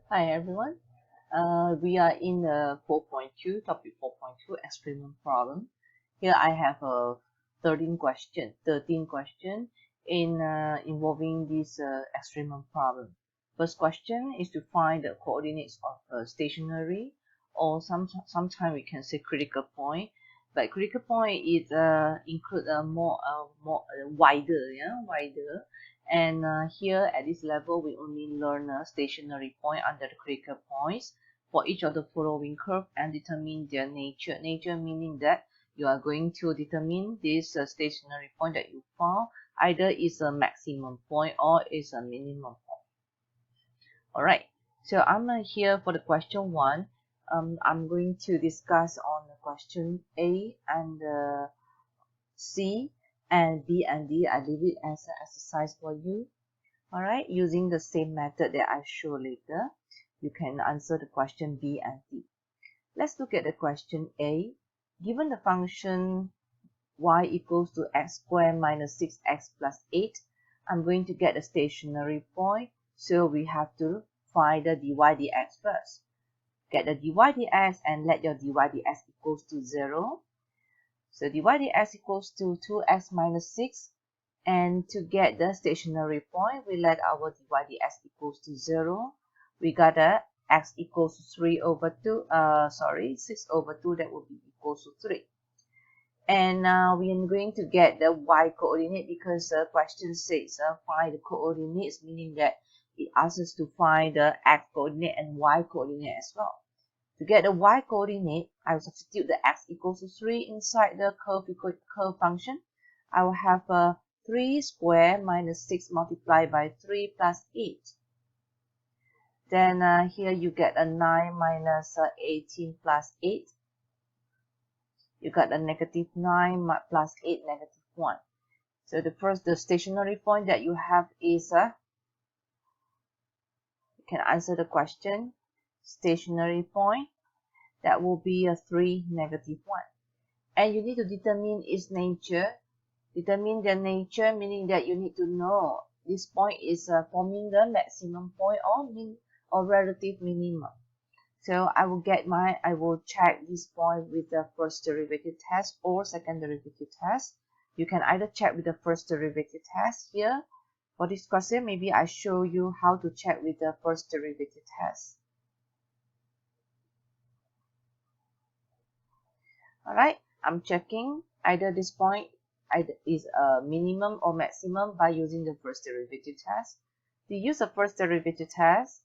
Hi everyone. We are in 4.2, topic 4.2, Extremum problem. Here I have a 13 question involving this Extremum problem. First question is to find the coordinates of a stationary, or sometimes we can say critical point. But critical point is include a more wider, wider. And here at this level, we only learn a stationary point under the critical points for each of the following curve and determine their nature. Nature meaning that you are going to determine this stationary point that you found either is a maximum point or is a minimum point. Alright, so I'm here for the question 1. I'm going to discuss on the question A and C and B and D. I leave it as an exercise for you. Alright, using the same method that I show later, you can answer the question B and D. Let's look at the question A. Given the function y equals to x squared minus 6x plus 8, I'm going to get a stationary point, so we have to find the dy dx first. Get the dy dx and let your dy dx equals to 0. So dy dx equals to 2x minus 6. And to get the stationary point, we let our dy dx equals to 0. We got a x equals to 6 over 2, that would be equals to 3. And now we are going to get the y coordinate because the question says find the coordinates, meaning that it asks us to find the x coordinate and y coordinate as well. To get the y coordinate, I will substitute the x equals to 3 inside the curve function. I will have a 3 squared minus 6 multiplied by 3 plus 8. Then here you get a 9 minus 18 plus 8. You got a negative 9 plus 8, negative 1. So the stationary point that you have is you can answer the question, stationary point, that will be a 3, negative 1. And you need to determine its nature. Determine the nature, meaning that you need to know this point is forming the maximum point or relative minimum. So I will check this point with the first derivative test or second derivative test. You can either check with the first derivative test here. For this question, maybe I show you how to check with the first derivative test. Alright, I'm checking either this point is a minimum or maximum by using the first derivative test. To use the first derivative test,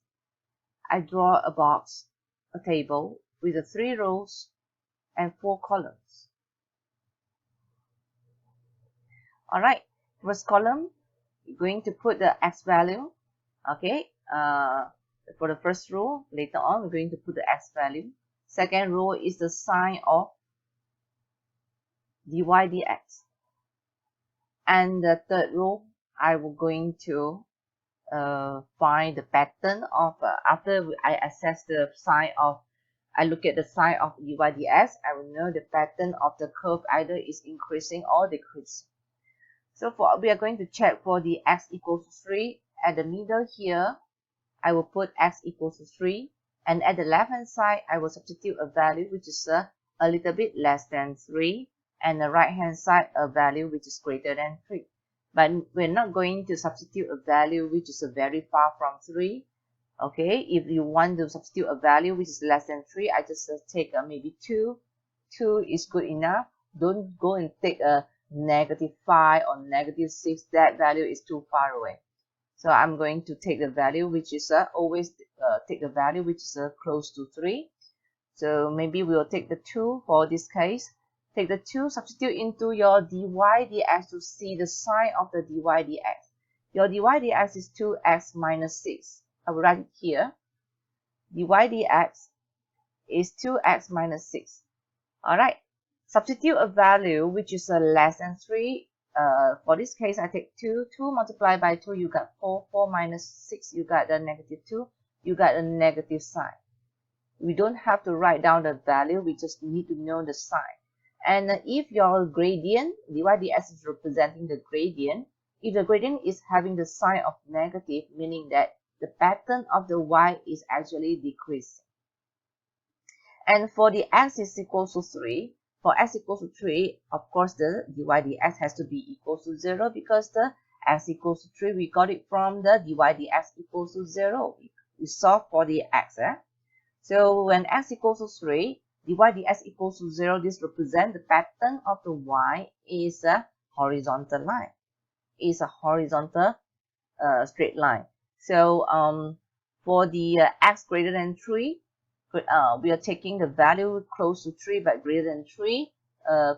I draw a box, a table with the 3 rows and 4 columns. Alright, first column, you're going to put the x value. Okay, for the first row, later on, we're going to put the x value. Second row is the sign of dy dx. And the third row, I will going to find the pattern of after I assess the sign of, I look at the sign of dy dx, I will know the pattern of the curve either is increasing or decreasing. So we are going to check for the x equals to 3. At the middle here, I will put x equals to 3, and at the left hand side, I will substitute a value which is a little bit less than 3, and the right hand side a value which is greater than 3. But we're not going to substitute a value which is very far from 3. Okay, if you want to substitute a value which is less than 3, I just take maybe 2. 2 is good enough. Don't go and take a negative 5 or negative 6. That value is too far away. So I'm going to take the value which is always take the value which is close to 3. So maybe we'll take the 2 for this case. Take the 2, substitute into your dy dx to see the sign of the dy dx. Your dy dx is 2x minus 6. I will write it here. Dy dx is 2x minus 6. Alright, substitute a value which is less than 3. For this case, I take 2. 2 multiplied by 2, you got 4. 4 minus 6, you got the negative 2. You got a negative sign. We don't have to write down the value. We just need to know the sign. And if your gradient, dy dx is representing the gradient, if the gradient is having the sign of negative, meaning that the pattern of the y is actually decreasing. And for the x is equals to 3, for x equals to 3, of course, the dy dx has to be equals to 0 because the x equals to 3, we got it from the dy dx equals to 0. We solve for the x. So when x equals to 3, dy dx equals to 0, this represents the pattern of the y is a horizontal line. Is a horizontal straight line. So for the x greater than 3, we are taking the value close to 3 but greater than 3.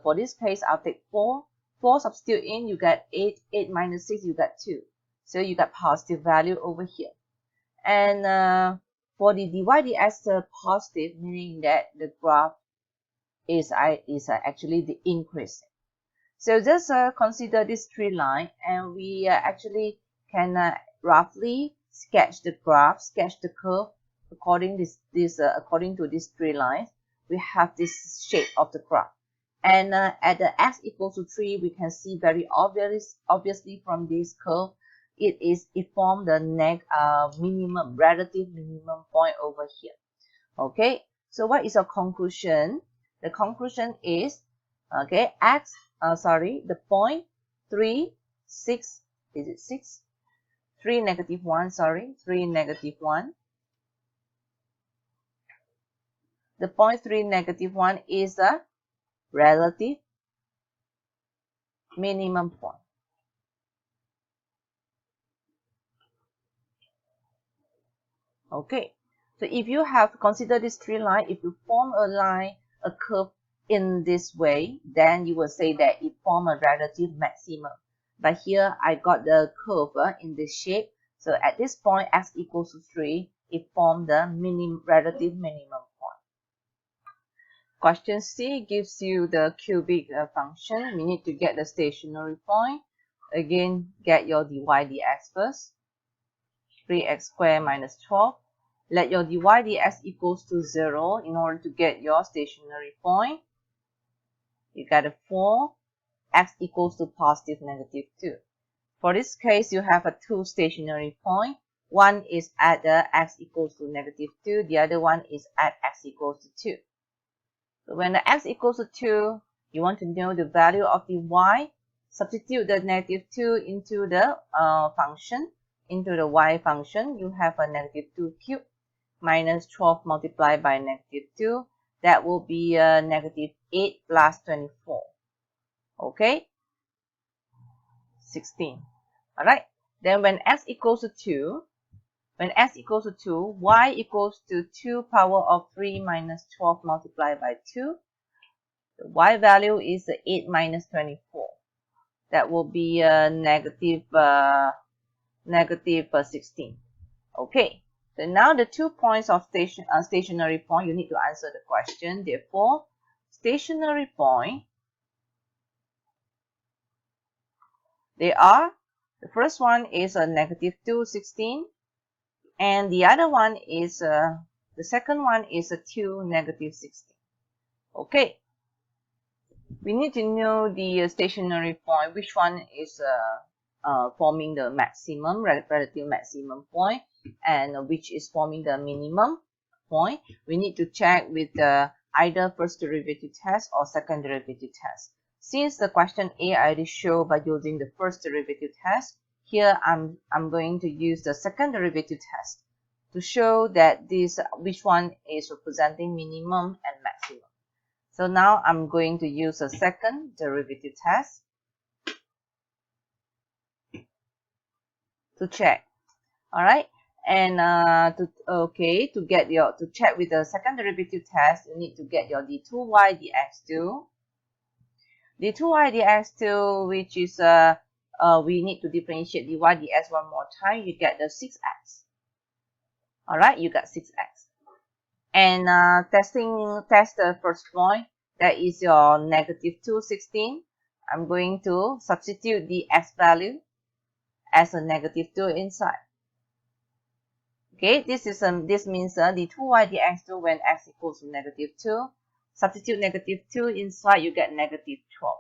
For this case, I'll take 4. 4 substitute in, you get 8. 8 minus 6, you get 2. So you got positive value over here. And for the dy dx positive, meaning that the graph is actually the increase. So just consider this tree line, and we actually can roughly sketch the graph, sketch the curve according to this tree line. We have this shape of the graph, and at the x equals to 3, we can see very obviously from this curve, it formed the relative minimum point over here. Okay, so what is our conclusion? The conclusion is, okay, the point 3, 6, is it 6? 3, negative 1, 3, negative 1. The point 3, negative 1 is a relative minimum point. Okay, so if you have considered this tree line, if you form a curve in this way, then you will say that it forms a relative maximum. But here I got the curve in this shape. So at this point, x equals to 3, it formed the relative minimum point. Question C gives you the cubic function. We need to get the stationary point. Again, get your dy dx first. 3x squared minus 12. Let your dy dx equals to 0 in order to get your stationary point. You got a 4. X equals to positive negative 2. For this case, you have a 2 stationary point. One is at the x equals to negative 2. The other one is at x equals to 2. So when the x equals to 2, you want to know the value of the y. Substitute the negative 2 into the function. Into the y function, you have a negative 2 cubed minus 12 multiplied by negative 2. That will be negative 8 plus 24. Okay, 16. All right. Then when x equals to 2, y equals to 2 power of 3 minus 12 multiplied by 2. The y value is 8 minus 24. That will be negative 16. Okay. So now the 2 points of stationary point, you need to answer the question. Therefore, stationary point, they are, the first one is a negative 2, 16. And the other one is, the second one is a 2, negative 16. Okay. We need to know the stationary point, which one is forming the maximum, relative maximum point, and which is forming the minimum point. We need to check with either first derivative test or second derivative test. Since the question A I already showed by using the first derivative test, here I'm going to use the second derivative test to show that which one is representing minimum and maximum. So now I'm going to use a second derivative test to check. All right, and to check with the second derivative test, you need to get your d2y dx2. d2y dx2, which is we need to differentiate dy dx one more time. You get the 6x. All right, you got 6x. And test the first point, that is your negative 2, 16. I'm going to substitute the x value as a negative 2 inside. Okay, this means the 2y dx2 when x equals to negative 2. Substitute negative 2 inside, you get negative 12.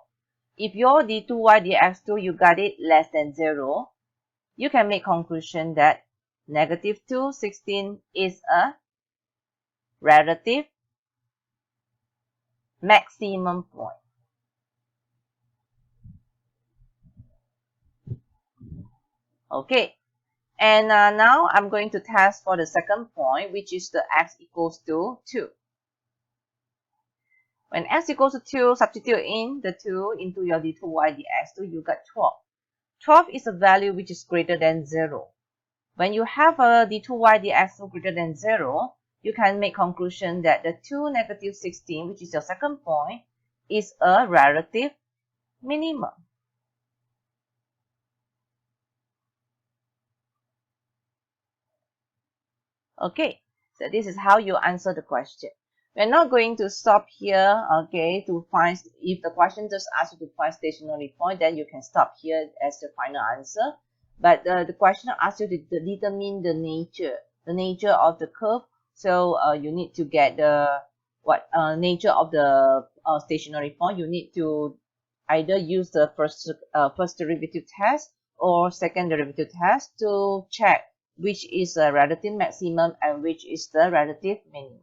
If your d2y dx2, you got it less than 0, you can make conclusion that Negative 2, 16 is a relative maximum point. Okay, and now I'm going to test for the second point, which is the x equals to 2. When x equals to 2, substitute in the 2 into your d2y dx2, you got 12. 12 is a value which is greater than 0. When you have a d2y dx2 greater than 0, you can make conclusion that the 2 negative 16, which is your second point, is a relative minimum. Okay, so this is how you answer the question. We're not going to stop here, okay, to find, if the question just asks you to find stationary point, then you can stop here as the final answer. But the question asks you to determine the nature of the curve. So you need to get the nature of the stationary point. You need to either use the first derivative test or second derivative test to check which is the relative maximum and which is the relative minimum.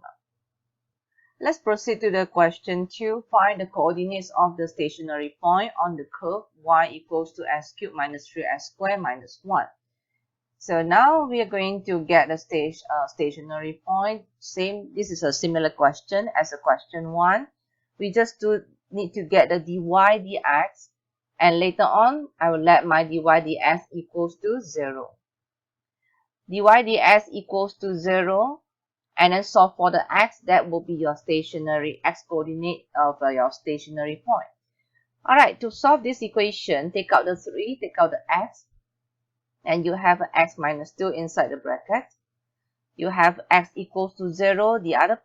Let's proceed to the question 2. Find the coordinates of the stationary point on the curve y equals to x cubed minus 3x squared minus 1. So now we are going to get the stationary point. This is a similar question as the question 1. We just need to get the dy dx, and later on I will let my dy dx equals to 0. dy dx equals to 0, and then solve for the x. That will be your stationary x coordinate of your stationary point. Alright, to solve this equation, take out the 3, take out the x, and you have x minus 2 inside the bracket. You have x equals to 0, the other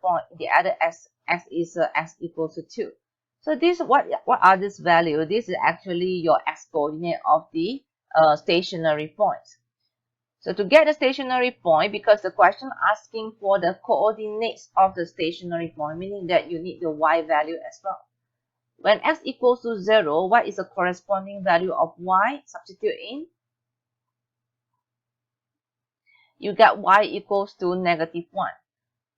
x is x equals to 2. So this, what are these values? This is actually your x coordinate of the stationary points. So to get the stationary point, because the question asking for the coordinates of the stationary point, meaning that you need the y value as well. When x equals to 0, what is the corresponding value of y? Substitute in. You get y equals to negative 1.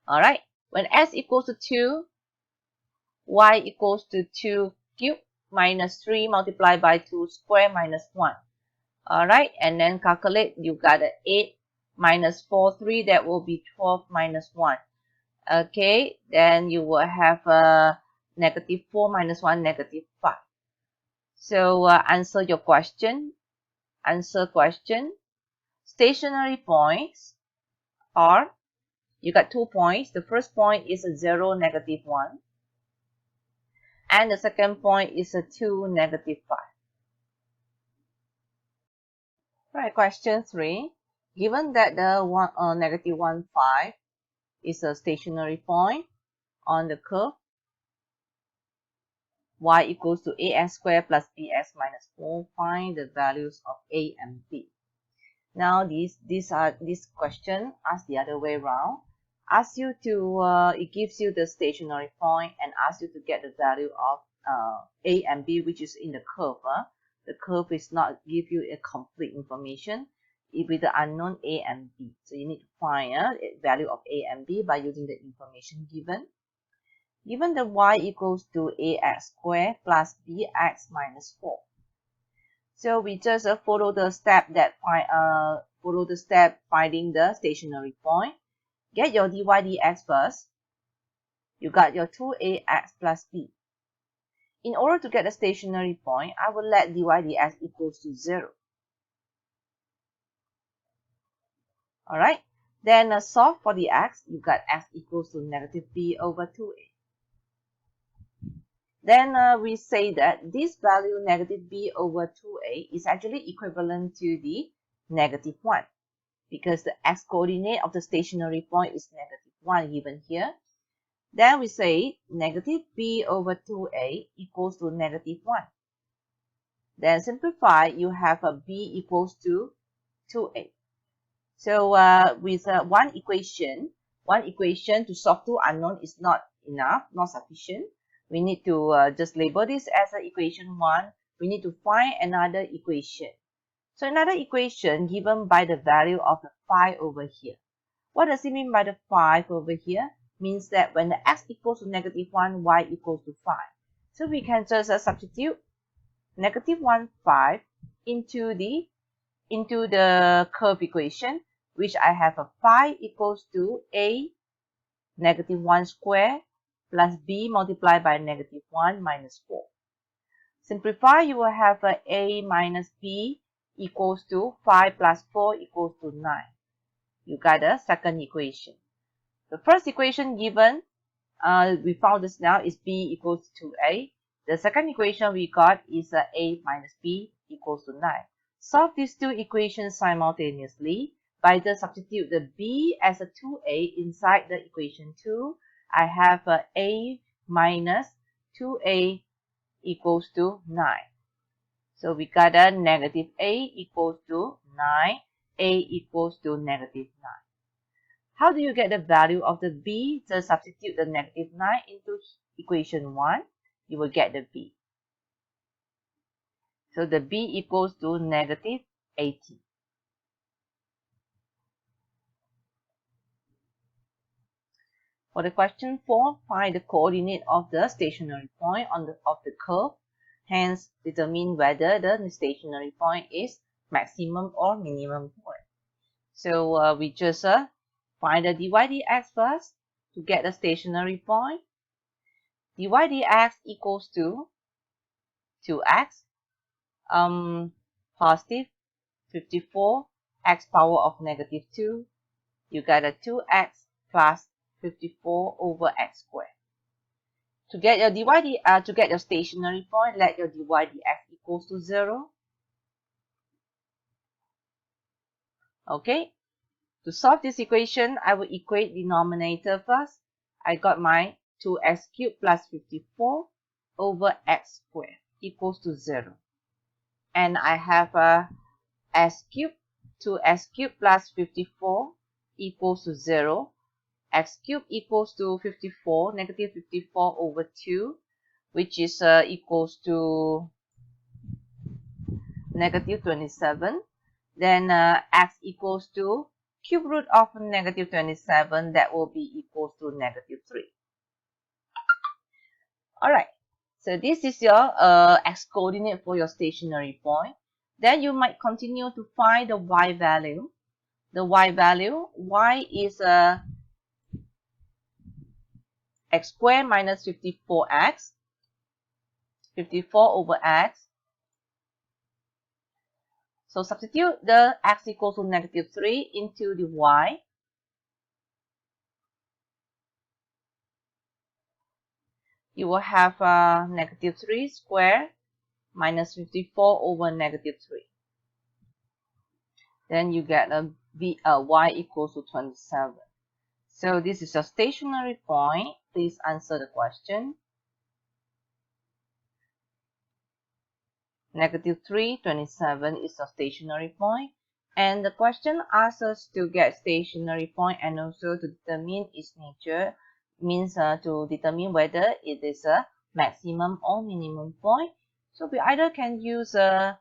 Alright, when s equals to 2, y equals to 2 cubed minus 3 multiplied by 2 squared minus 1. Alright, and then calculate, you got an 8 minus 4, 3, that will be 12 minus 1. Okay, then you will have a negative 4 minus 1, negative 5. So answer your question. Answer question. Stationary points are, you got 2 points. The first point is a 0, negative 1. And the second point is a 2, negative 5. Right, question 3. Given that the negative 1, 5 is a stationary point on the curve y equals to ax squared plus bx minus 4, find the values of a and b. Now this question asked the other way around. Asks you to it gives you the stationary point and asks you to get the value of a and b, which is in the curve. The curve is not give you a complete information. It with the unknown a and b. So you need to find a value of a and b by using the information given. Given the y equals to ax squared plus bx minus 4. So we just follow the step finding the stationary point. Get your dy dx first. You got your 2ax plus b. In order to get the stationary point, I will let dy dx equals to 0. Alright, then solve for the x. You got x equals to negative b over 2a. Then we say that this value negative b over 2a is actually equivalent to the negative 1, because the x coordinate of the stationary point is negative 1 given here. Then we say negative b over 2a equals to negative 1. Then simplify, you have a b equals to 2a. So with one equation to solve two unknown is not enough, not sufficient. We need to just label this as equation 1. We need to find another equation So another equation given by the value of the 5 over here. What does it mean by the 5 over here? Means that when the x equals to -1, y equals to 5. So we can just substitute -1, 5 into the curve equation, which I have a 5 equals to a -1 square plus b multiplied by -1 minus 4. Simplify, you will have a minus b equals to 5 plus 4 equals to 9. You got a second equation. The first equation given, we found this now, is b equals to a. The second equation we got is a minus b equals to 9. Solve these two equations simultaneously by just substitute the b as a 2a inside the equation 2. I have a minus 2a equals to 9. So we got a negative a equals to 9, a equals to negative 9. How do you get the value of the b? Just substitute the negative 9 into equation 1. You will get the b. So the b equals to negative 18. For the question 4, find the coordinate of the stationary point of the curve. Hence, determine whether the stationary point is maximum or minimum point. So we just find the dy dx first to get the stationary point. Dy dx equals to 2x positive 54 x power of -2. You get a 2x plus 54 over x squared. To get your to get your stationary point, let your dy dx equals to 0. Okay. To solve this equation, I will equate denominator first. I got my 2x cubed plus 54 over x squared equals to 0. And I have a s cubed, 2s cubed plus 54 equals to 0. X cubed equals to 54, negative 54 over 2, which is equals to negative 27. Then x equals to cube root of negative 27, that will be equals to negative 3. Alright, so this is your x coordinate for your stationary point. Then you might continue to find the y value. The y value, y is x squared minus 54x, 54 over x. So substitute the x equals to negative 3 into the y. You will have negative 3 squared minus 54 over negative 3. Then you get a y equals to 27. So this is a stationary point. Please answer the question. Negative 3, 27 is a stationary point. And the question asks us to get stationary point and also to determine its nature. Means to determine whether it is a maximum or minimum point. So we either can use a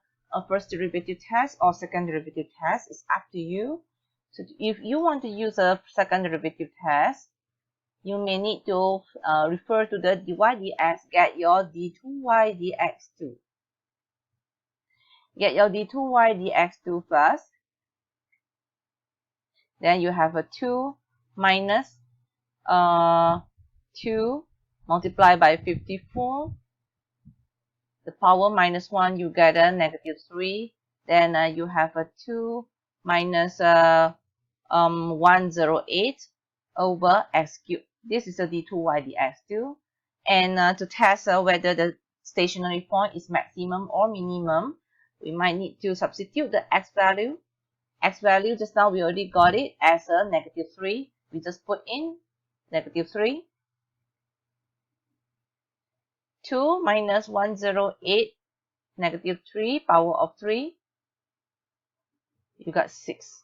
first derivative test or second derivative test. It's up to you. So if you want to use a second derivative test, you may need to refer to the dy dx, get your d2y dx2. Get your d2y dx2 first. Then you have a 2 minus 2 multiplied by 54. The power minus 1, you get a negative 3. Then you have a 2 minus 108 over x cubed. This is a d2y dx2. And to test whether the stationary point is maximum or minimum, we might need to substitute the x value. X value, just now we already got it as a negative 3. We just put in negative 3. 2 minus 108, negative 3, power of 3. You got 6.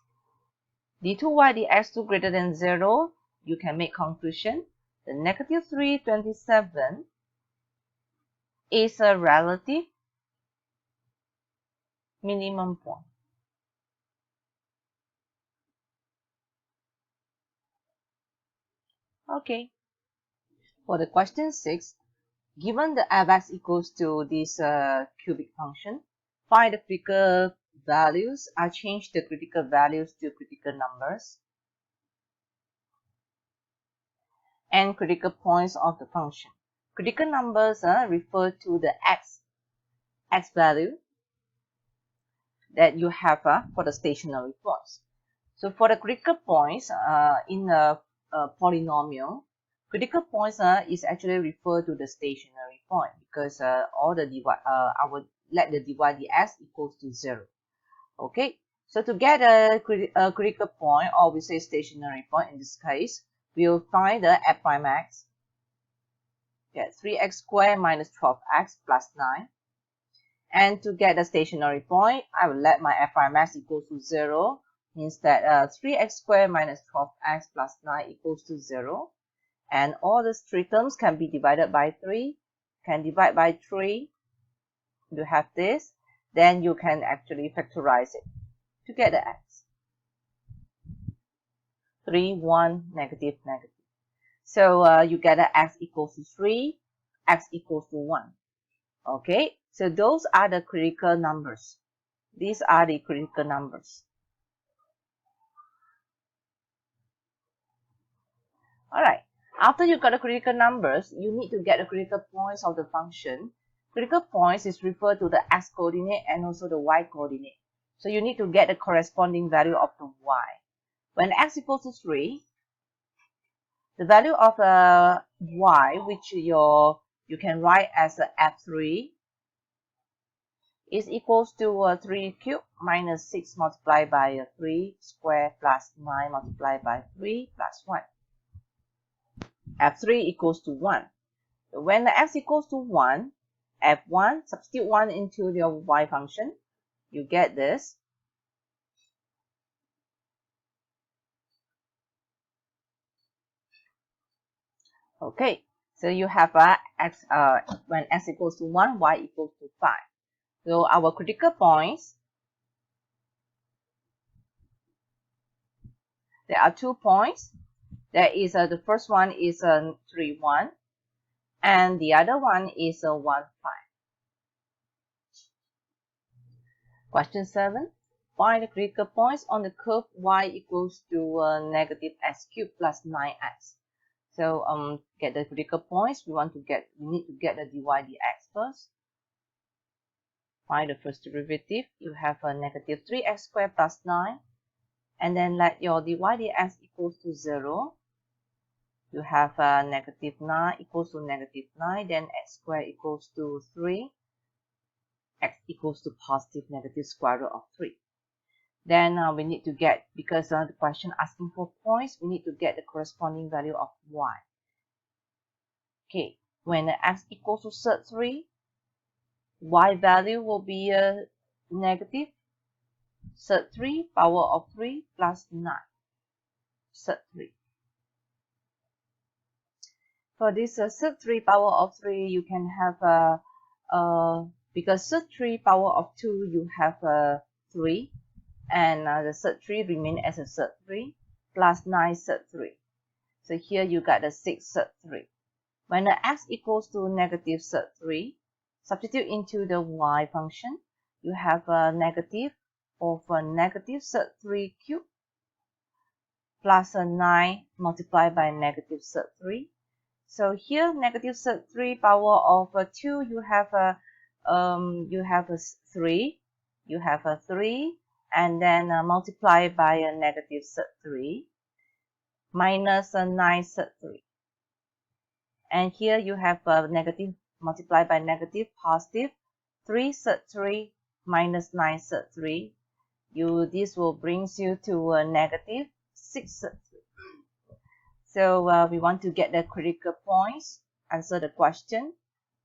d2y dx2 greater than 0, you can make conclusion. The negative 327 is a relative minimum point. Okay. For the question 6, given the f(x) equals to this cubic function, find the critical values. I change the critical values to critical numbers and critical points of the function. Critical numbers refer to the x value that you have for the stationary points. So for the critical points in a polynomial, critical points is actually referred to the stationary point because all the I would let the dy dx equals to 0. Okay, so to get a critical point, or we say stationary point in this case, we'll find the f prime x, get 3x squared minus 12x plus 9. And to get the stationary point, I will let my f prime x equals to 0, means that 3x squared minus 12x plus 9 equals to 0. And all these three terms can be divided by 3. Can divide by 3. You have this. Then you can actually factorize it to get the x. 3, 1, negative, negative. So you get the x equals to 3, x equals to 1. Okay, so those are the critical numbers. These are the critical numbers. Alright, after you got the critical numbers, you need to get the critical points of the function. Critical points is referred to the x coordinate and also the y coordinate. So you need to get the corresponding value of the y. When x equals to 3, the value of y, which you can write as f3, is equals to 3 cubed minus 6 multiplied by 3 squared plus 9 multiplied by 3 plus 1. f3 equals to 1. When the x equals to 1, f1, substitute 1 into your y function, you get this. Okay, so you have x when x equals to 1, y equals to 5. So our critical points, there are 2 points. There is the first one is 3, 1, and the other one is 1, 5. Question 7. Find the critical points on the curve y equals to negative x cubed plus 9x. So get the critical points. We need to get the dy dx first. Find the first derivative. You have a negative 3x squared plus 9. And then let your dy dx equals to 0. You have negative 9 equals to negative 9. Then x squared equals to 3. X equals to positive negative square root of 3. Then we need to get, because the question asking for points, we need to get the corresponding value of y. Okay, when x equals to 3, y value will be negative 3 power of 3 plus 9. 3. For this 3 power of 3, you can have because 3 power of 2, you have 3. And the 3 remain as a 3 plus 9 3. So here you got the 6 3. When the x equals to negative 3, substitute into the y function. You have a negative of negative 3 cubed plus 9 multiplied by negative 3. So here negative 3 power of 2, you have a 3. You have a 3. And then multiply by a negative 3 minus a 9 3. And here you have a negative multiplied by negative positive 3 3 minus 9 3. This will brings you to a negative 6 3. So we want to get the critical points. Answer the question.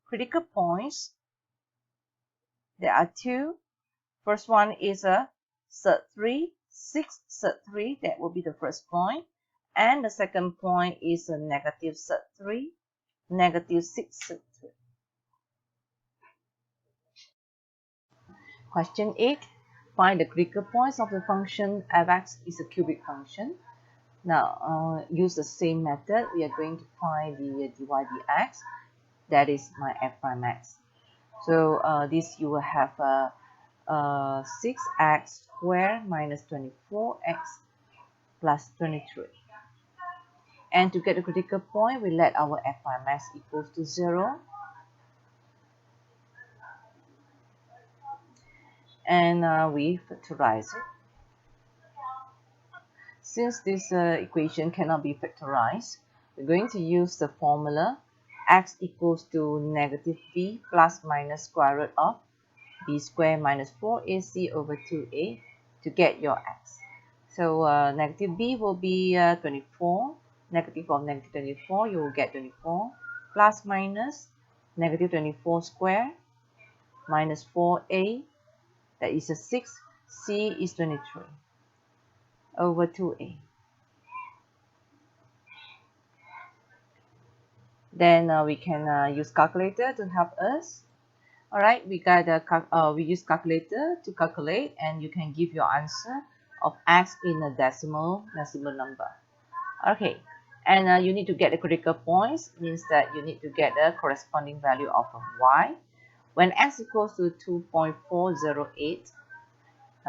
Critical points, there are 2. First one is a 3, 6 3, that will be the first point. And the second point is a negative 3, negative 6 3. Question 8. Find the critical points of the function f(x) is a cubic function. Now use the same method. We are going to find the dy dx, that is my f prime x. So this you will have 6x squared minus 24x plus 23. And to get the critical point, we let our f prime x equals to 0. And we factorize it. Since this equation cannot be factorized, we're going to use the formula x equals to negative b plus minus square root of b squared minus 4ac over 2a to get your x. So negative b will be 24. Negative of negative 24, you will get 24. Plus minus negative 24 squared minus 4a, that is a 6. C is 23 over 2a. Then we can use calculator to help us. All right, we use calculator to calculate, and you can give your answer of x in a decimal number. Okay, and you need to get the critical points, means that you need to get the corresponding value of y. When x equals to 2.408,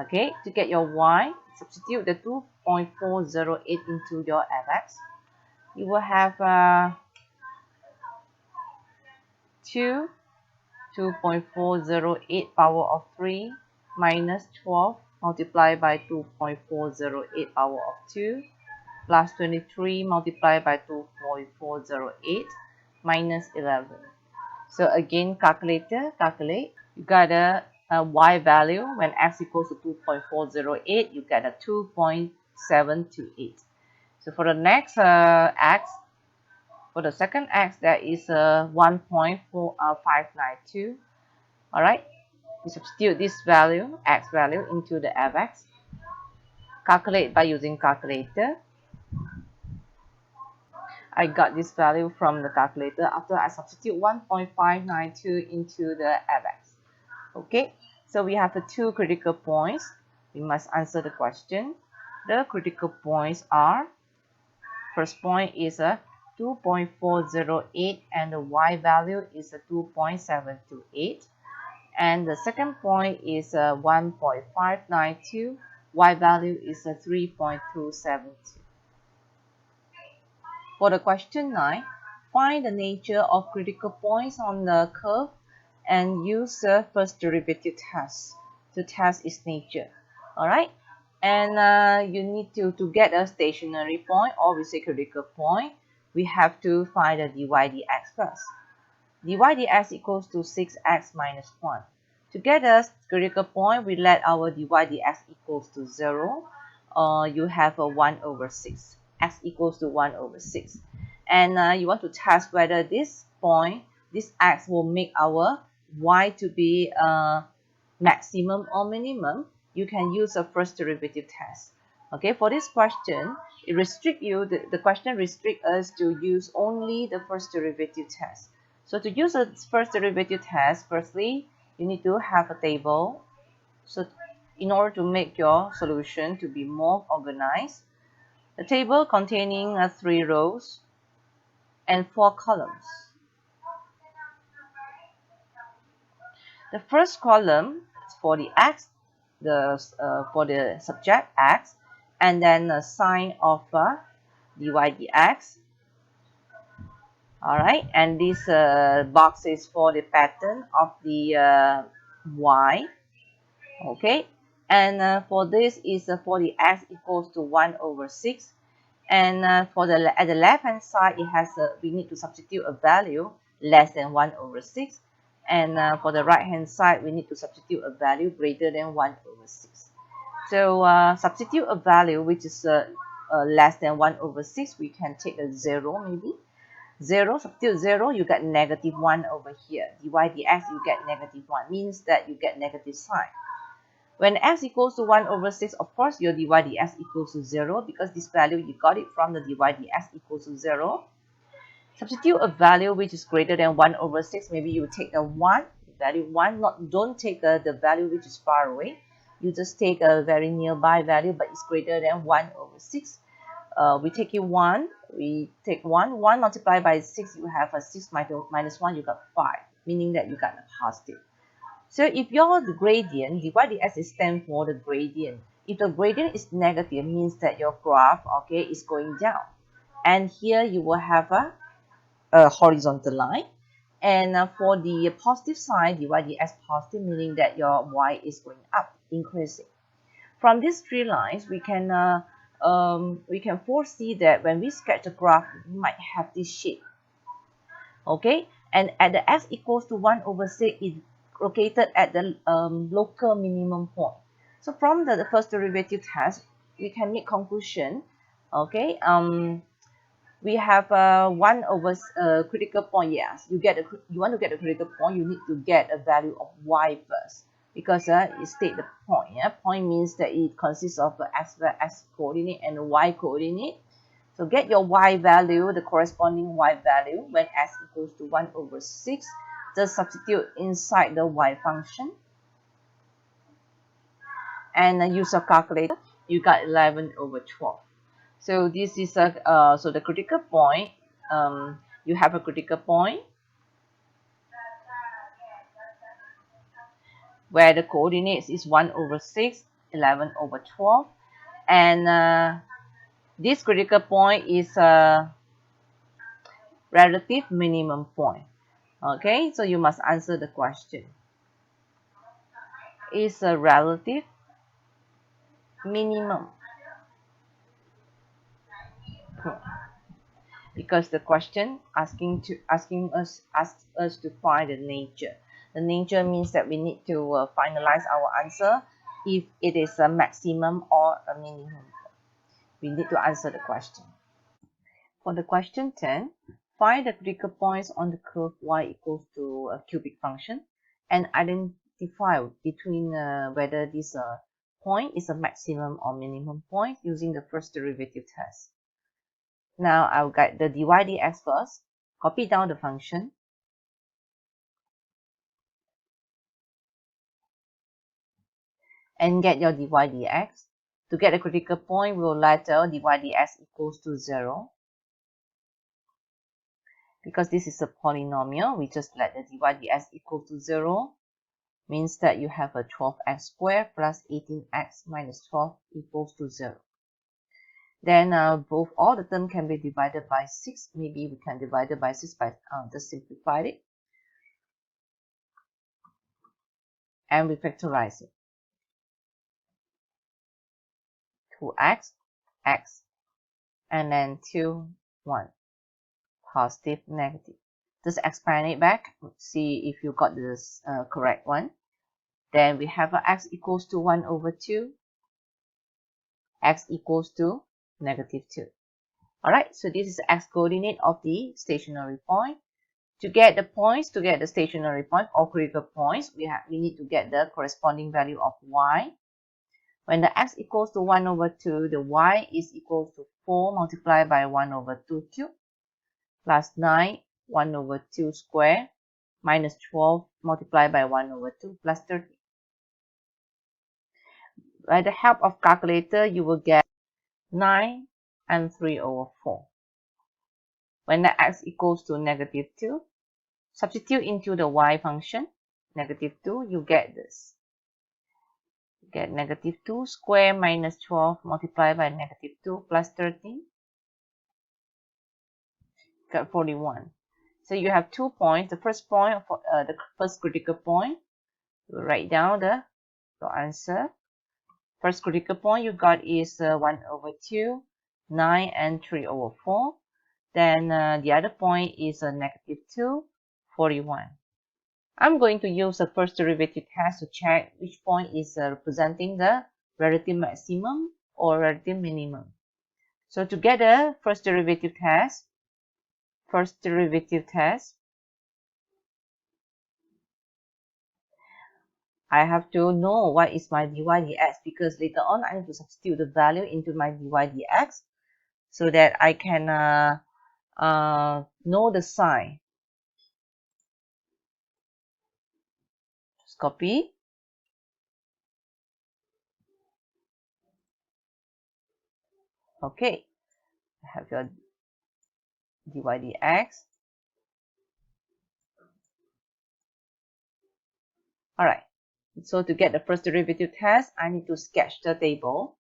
okay, to get your y, substitute the 2.408 into your fx. You will have 2.408 power of 3 minus 12 multiplied by 2.408 power of 2 plus 23 multiplied by 2.408 minus 11. So again, calculator, calculate. You got a y value when x equals to 2.408, you get a 2.728. So for the next x, for the second x, that is 1.592. All right, we substitute this value, x value, into the fx. Calculate by using calculator. I got this value from the calculator after I substitute 1.592 into the fx. Okay, so we have the two critical points. We must answer the question. The critical points are, first point is a 2.408 and the y value is a 2.728. And the second point is 1.592, y value is a 3.272. For the question 9, find the nature of critical points on the curve and use the first derivative test to test its nature. Alright, and you need to get a stationary point, or we say critical point, we have to find the dy dx first. Dy dx equals to 6x minus 1. To get a critical point, we let our dy dx equals to 0. You have a 1 over 6. X equals to 1 over 6. And you want to test whether this point, this x, will make our y to be maximum or minimum. You can use a first derivative test. Okay, for this question, it restricts you, the question restricts us to use only the first derivative test. So to use a first derivative test, firstly, you need to have a table. So in order to make your solution to be more organized, the table containing 3 rows and 4 columns. The first column is for the x, for the subject x, and then a sign of dy dx. Alright, and this box is for the pattern of the y. Okay, and for this is for the x equals to 1 over 6. And for the at the left hand side, it has we need to substitute a value less than 1 over 6. And for the right hand side, we need to substitute a value greater than 1 over 6. So substitute a value which is less than 1 over 6. We can take a 0 maybe. 0, substitute 0, you get negative 1 over here. Dy dx, you get negative 1, means that you get negative sign. When x equals to 1 over 6, of course, your dy dx equals to 0, because this value, you got it from the dy dx equals to 0. Substitute a value which is greater than 1 over 6. Maybe you take a 1, value 1. Don't take the value which is far away. You just take a very nearby value, but it's greater than 1 over 6. we take it 1, we take 1 multiplied by 6, you have a 6 minus 1, you got 5, meaning that you got a positive. So if your gradient, dy dx is stand for the gradient. If the gradient is negative, means that your graph, okay, is going down. And here you will have a horizontal line. And for the positive side, dy dx positive, meaning that your y is going up, increasing. From these three lines, we can foresee that when we sketch a graph, we might have this shape. Okay, and at the x equals to 1/6 is located at the local minimum point. So from the first derivative test, we can make conclusion. Okay, we have 1 over critical point. Yes, you want to get a critical point, you need to get a value of y first, because it state the point. Yeah, point means that it consists of the x coordinate and the y coordinate. So get your y value, the corresponding y value when x equals to 1/6. Just substitute inside the y function and use a calculator. You got 11/12. So this is so the critical point. You have a critical point where the coordinates is 1/6, 11/12, and this critical point is a relative minimum point. Okay, so you must answer the question. Is a relative minimum point, because the question asks us to find the nature. The nature means that we need to finalize our answer if it is a maximum or a minimum. We need to answer the question. For the question 10, find the critical points on the curve y equals to a cubic function and identify between whether this point is a maximum or minimum point using the first derivative test. Now I'll get the dy dx first. Copy down the function. And get your dy dx. To get a critical point, we'll let dy dx equals to 0. Because this is a polynomial, we just let the dy dx equal to 0. Means that you have a 12x squared plus 18x minus 12 equals to 0. Then all the term can be divided by 6. Maybe we can divide it by 6 by just simplify it. And we factorize it. 2x, x, and then 2, 1. Positive, negative. Just expand it back. See if you got this correct one. Then we have x equals to 1/2. X equals to -2. Alright, so this is the x coordinate of the stationary point. To get the points, to get the stationary point or critical points, we need to get the corresponding value of y. When the x equals to 1/2, the y is equal to 4 multiplied by 1/2 cubed plus 9, 1/2 square minus 12 multiplied by 1/2 plus 30. By the help of calculator, you will get 9 and 3/4. When the x equals to -2, substitute into the y function, -2, you get this. You get -2 square minus 12 multiplied by -2 plus 13. Got 41. So you have 2 points. The first point, for the first critical point, you write down your answer. First critical point you got is 1/2, 9 and 3/4. Then the other point is -2, 41. I'm going to use the first derivative test to check which point is representing the relative maximum or relative minimum. So to get the first derivative test, I have to know what is my dy dx, because later on I need to substitute the value into my dy dx so that I can know the sign. Just copy. Okay, have your dy dx. All right. So to get the first derivative test, I need to sketch the table.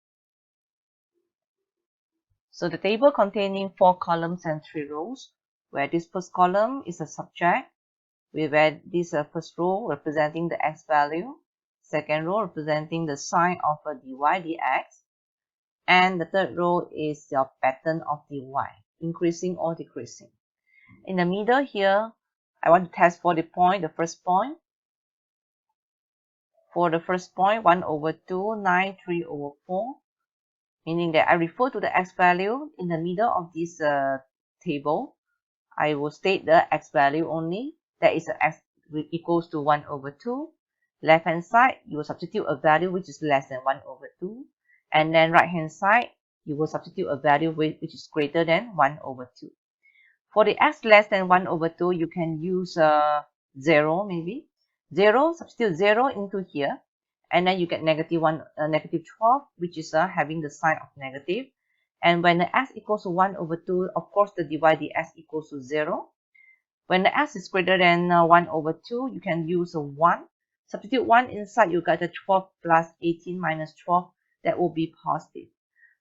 So the table containing 4 columns and 3 rows, where this first column is a subject, where this first row representing the x value, second row representing the sign of a dy dx, and the third row is your pattern of dy, increasing or decreasing. In the middle here, I want to test for the point, the first point. For the first point, 1 over 2, 9, 3 over 4, meaning that I refer to the x value in the middle of this table. I will state the x value only. That is x equals to 1 over 2. Left hand side, you will substitute a value which is less than 1 over 2. And then right hand side, you will substitute a value which is greater than 1 over 2. For the x less than 1 over 2, you can use 0 maybe. 0, substitute 0 into here. And then you get negative 12, which is having the sign of negative. And when the x equals to 1 over 2, of course, the dy dx equals to 0. When the x is greater than 1 over 2, you can use a 1. Substitute 1 inside, you get a 12 plus 18 minus 12. That will be positive.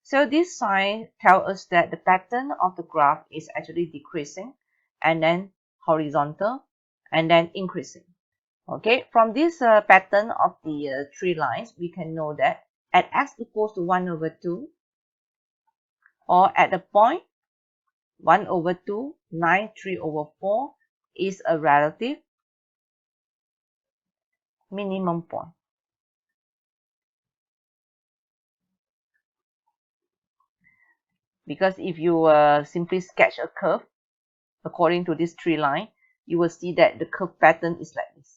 So this sign tells us that the pattern of the graph is actually decreasing, and then horizontal, and then increasing. Okay, from this pattern of the 3 lines, we can know that at x equals to 1 over 2, or at the point 1 over 2, 9, 3 over 4 is a relative minimum point. Because if you simply sketch a curve according to this 3 line, you will see that the curve pattern is like this.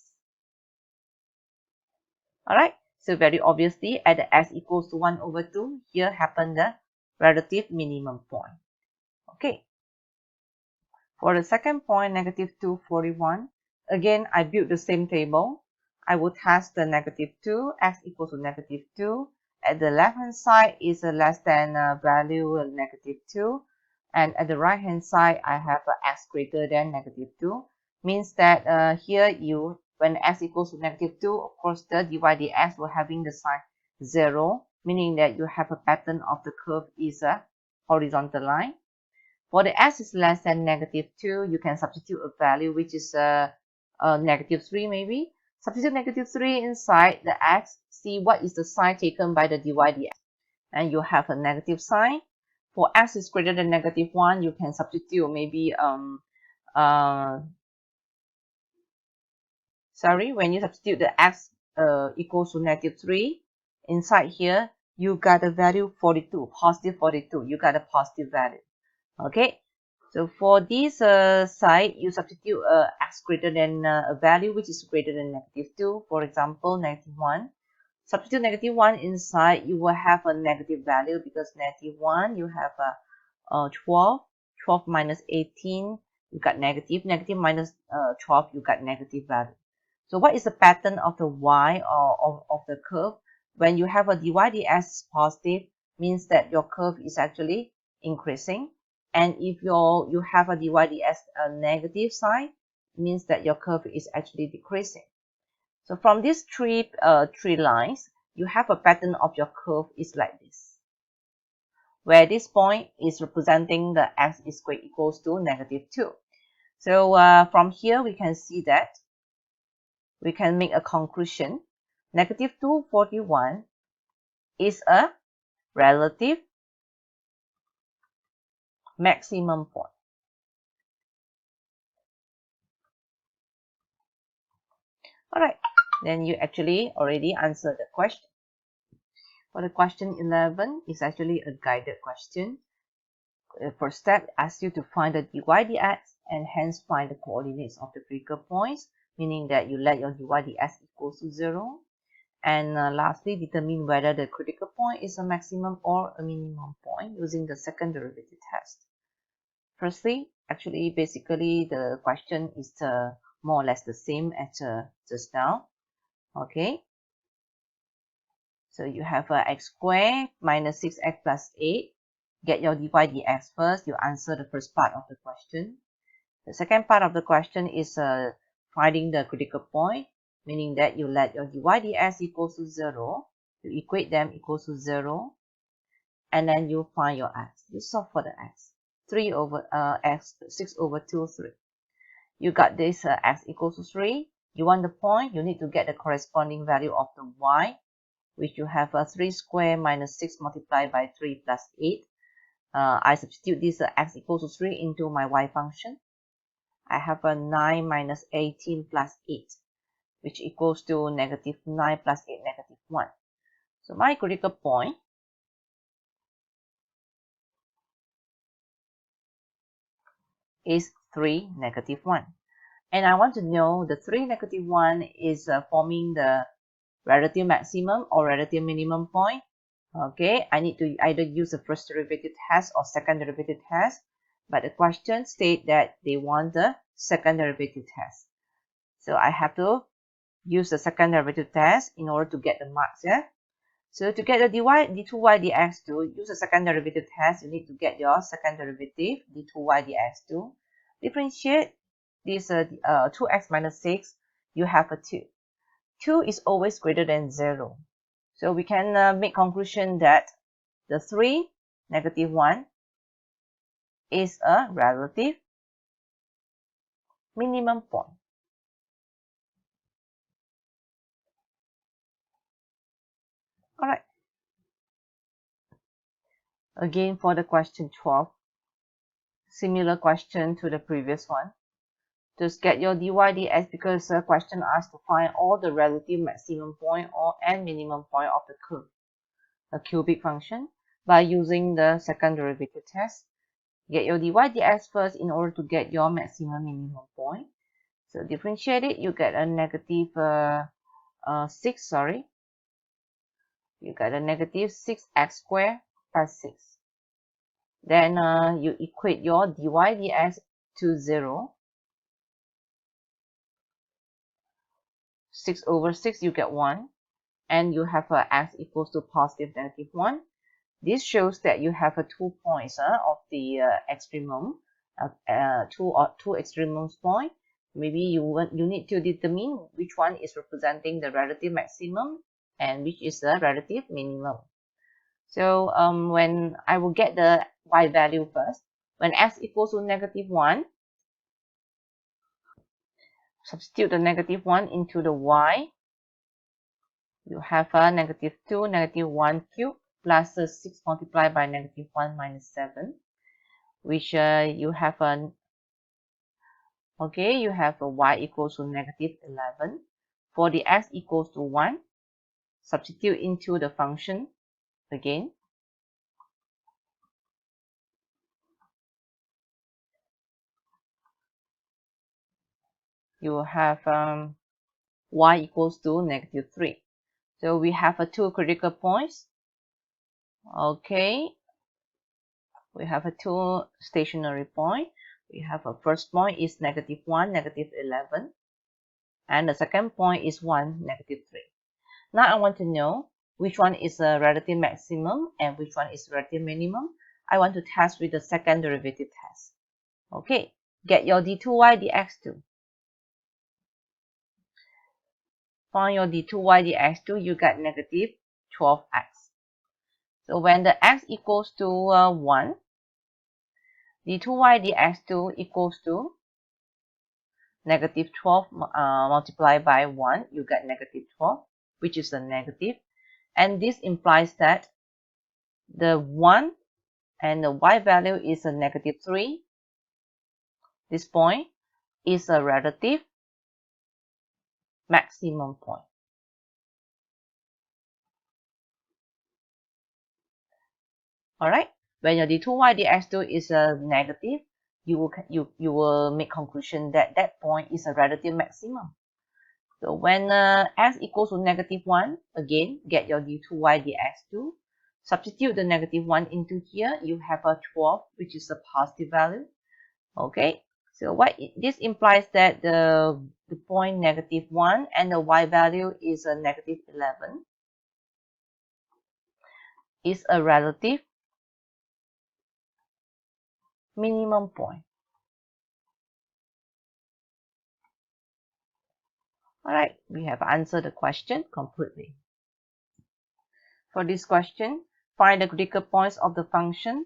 Alright, so very obviously at the x equals to 1 over 2, here happened the relative minimum point. Okay. For the second point, negative 2, 41, again, I built the same table. I will test the negative 2, x equals to negative 2. At the left hand side is a less than value negative 2. And at the right hand side, I have x greater than negative 2. Means that here when x equals to negative 2, of course, the dy dx will having the sign 0, meaning that you have a pattern of the curve is a horizontal line. For the x is less than negative 2, you can substitute a value which is negative 3 maybe. Substitute negative 3 inside the x, see what is the sign taken by the dy dx. And you have a negative sign. For x is greater than negative 1, you can substitute maybe when you substitute the x equals to negative 3, inside here, you got a value 42, positive 42. You got a positive value. Okay, so for this side, you substitute x greater than a value which is greater than negative 2. For example, negative 1. Substitute negative 1 inside, you will have a negative value because negative 1, you have a 12. 12 minus 18, you got negative. Negative minus 12, you got negative value. So what is the pattern of the y or of the curve? When you have a dy dx positive, means that your curve is actually increasing. And if you have a dy dx negative sign, means that your curve is actually decreasing. So from these three lines, you have a pattern of your curve is like this, where this point is representing the x is equals to negative 2. So from here, we can see that we can make a conclusion. Negative 241 is a relative maximum point. Alright, then you actually already answered the question. For the question 11, it's actually a guided question. The first step asks you to find the dy dx and hence find the coordinates of the critical points, meaning that you let your dy dx equals to 0. And lastly, determine whether the critical point is a maximum or a minimum point using the second derivative test. Firstly, actually, basically, the question is more or less the same as just now. Okay. So you have x squared minus 6x plus 8 get your dy dx first. You answer the first part of the question. The second part of the question is finding the critical point, meaning that you let your dy dx equals to 0. You equate them equals to 0. And then you find your x. You solve for the x. 3 over x, 6 over 2, 3. You got this x equals to 3. You want the point, you need to get the corresponding value of the y, which you have 3 squared minus 6 multiplied by 3 plus 8. I substitute this x equals to 3 into my y function. I have a 9 minus 18 plus 8, which equals to negative 9 plus 8, negative 1. So my critical point is 3, negative 1. And I want to know the 3, negative 1 is forming the relative maximum or relative minimum point. Okay, I need to either use the first derivative test or second derivative test. But the question states that they want the second derivative test. So I have to use the second derivative test in order to get the marks. Yeah. So to get the d2y dx2, use the second derivative test. You need to get your second derivative, d2y dx2. Differentiate this 2x minus 6. You have a 2. 2 is always greater than 0. So we can make conclusion that the 3, negative 1 is a relative minimum point. Alright. Again for the question 12. Similar question to the previous one. Just get your dy dx because the question asks to find all the relative maximum point or and minimum point of the curve, a cubic function, by using the second derivative test. Get your dy dx first in order to get your maximum minimum point. So differentiate it, you get a negative 6, sorry. You get a negative 6x squared plus 6. Then you equate your dy dx to 0. 6 over 6, you get 1. And you have x equals to positive negative 1. This shows that you have 2 points of the extremum, two extremum points. Maybe you need to determine which one is representing the relative maximum and which is the relative minimum. So when I will get the y value first, when x equals to negative 1, substitute the negative 1 into the y. You have a negative 2, negative 1 cubed plus 6 multiplied by negative 1 minus 7, which you have a you have a y equals to negative 11. For the x equals to 1, substitute into the function again. You have y equals to negative 3. So we have two critical points. Okay, we have two stationary points. We have a first point is negative 1, negative 11. And the second point is 1, negative 3. Now I want to know which one is a relative maximum and which one is relative minimum. I want to test with the second derivative test. Okay, get your d2y dx2. Find your d2y dx2, you got negative 12x. So when the x equals to 1, d2y dx2 equals to negative 12 multiplied by 1, you get negative 12, which is a negative. And this implies that the 1 and the y value is a negative 3. This point is a relative maximum point. Alright, when your d2y dx2 is a negative, you will make conclusion that that point is a relative maximum. So when x equals to negative 1, again, get your d2y dx2. Substitute the negative 1 into here. You have a 12, which is a positive value. Okay, so this implies that the point negative 1 and the y value is a negative 11 is a relative minimum point. Alright, we have answered the question completely. For this question, find the critical points of the function,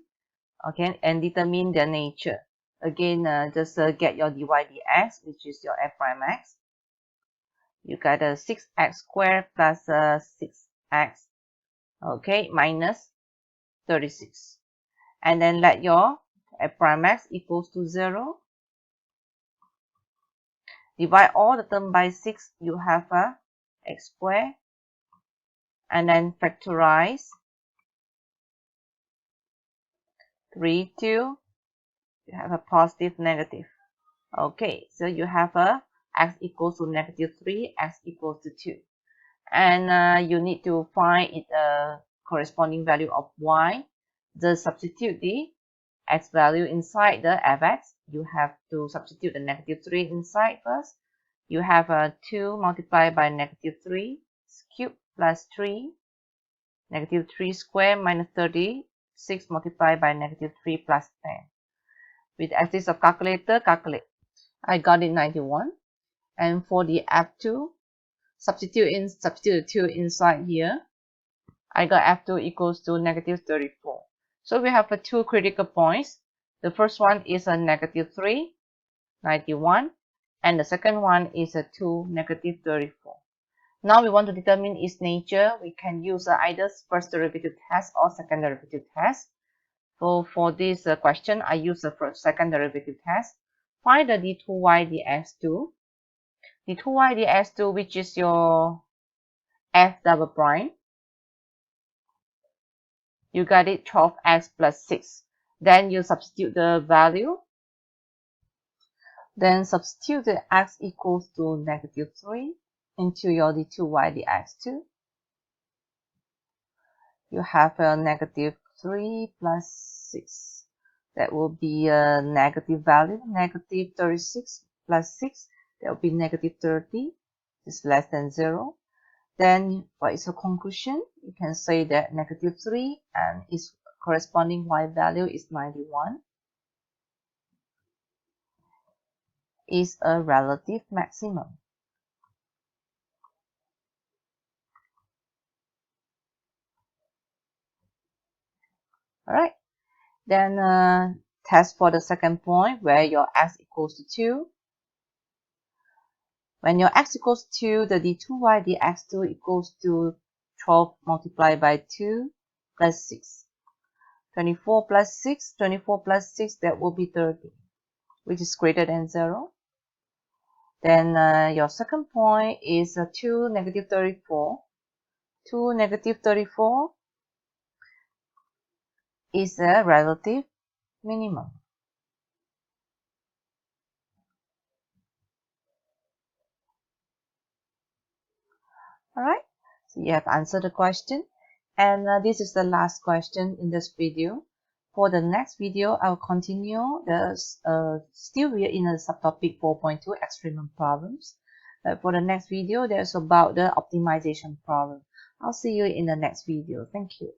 okay, and determine their nature. Again, just get your dy dx, which is your f prime x. You got a 6x squared plus 6x, okay, minus 36. And then let your f prime x equals to 0. Divide all the term by 6, you have a x squared. And then factorize 3, 2, you have a positive, negative. Okay, so you have a x equals to negative 3, x equals to 2. And you need to find it corresponding value of y. Just substitute the x value inside the fx. You have to substitute the negative 3 inside first. You have a 2 multiplied by negative 3 cubed plus 3. Negative 3 squared minus 36 multiplied by negative 3 plus 10. With the axis of calculator, calculate. I got it 91. And for the f2, substitute the 2 inside here. I got f2 equals to negative 34. So we have two critical points. The first one is a negative 3, 91. And the second one is a 2, negative 34. Now we want to determine its nature. We can use either first derivative test or second derivative test. So for this question, I use the second derivative test. Find the d2y dx2. d2y dx2, which is your f double prime. You got it 12x plus 6. Then you substitute the value. Then substitute the x equals to negative 3 into your d2y dx2. You have a negative 3 plus 6. That will be a negative value, negative 36 plus 6. That will be negative 30. It's less than 0. Then what is the conclusion? You can say that negative 3 and its corresponding y value is 91. Is a relative maximum. Alright, then test for the second point where your x equals to 2. When your x equals to 2, the d2y dx2 equals to 12 multiplied by 2 plus 6. 24 plus 6, 24 plus 6, that will be 30, which is greater than 0. Then your second point is 2, negative 34. 2, negative 34 is a relative minimum. Alright, so you have answered the question. And this is the last question in this video. For the next video, I will continue still we are in a subtopic 4.2 extremum problems. But for the next video, there's about the optimization problem. I'll see you in the next video. Thank you.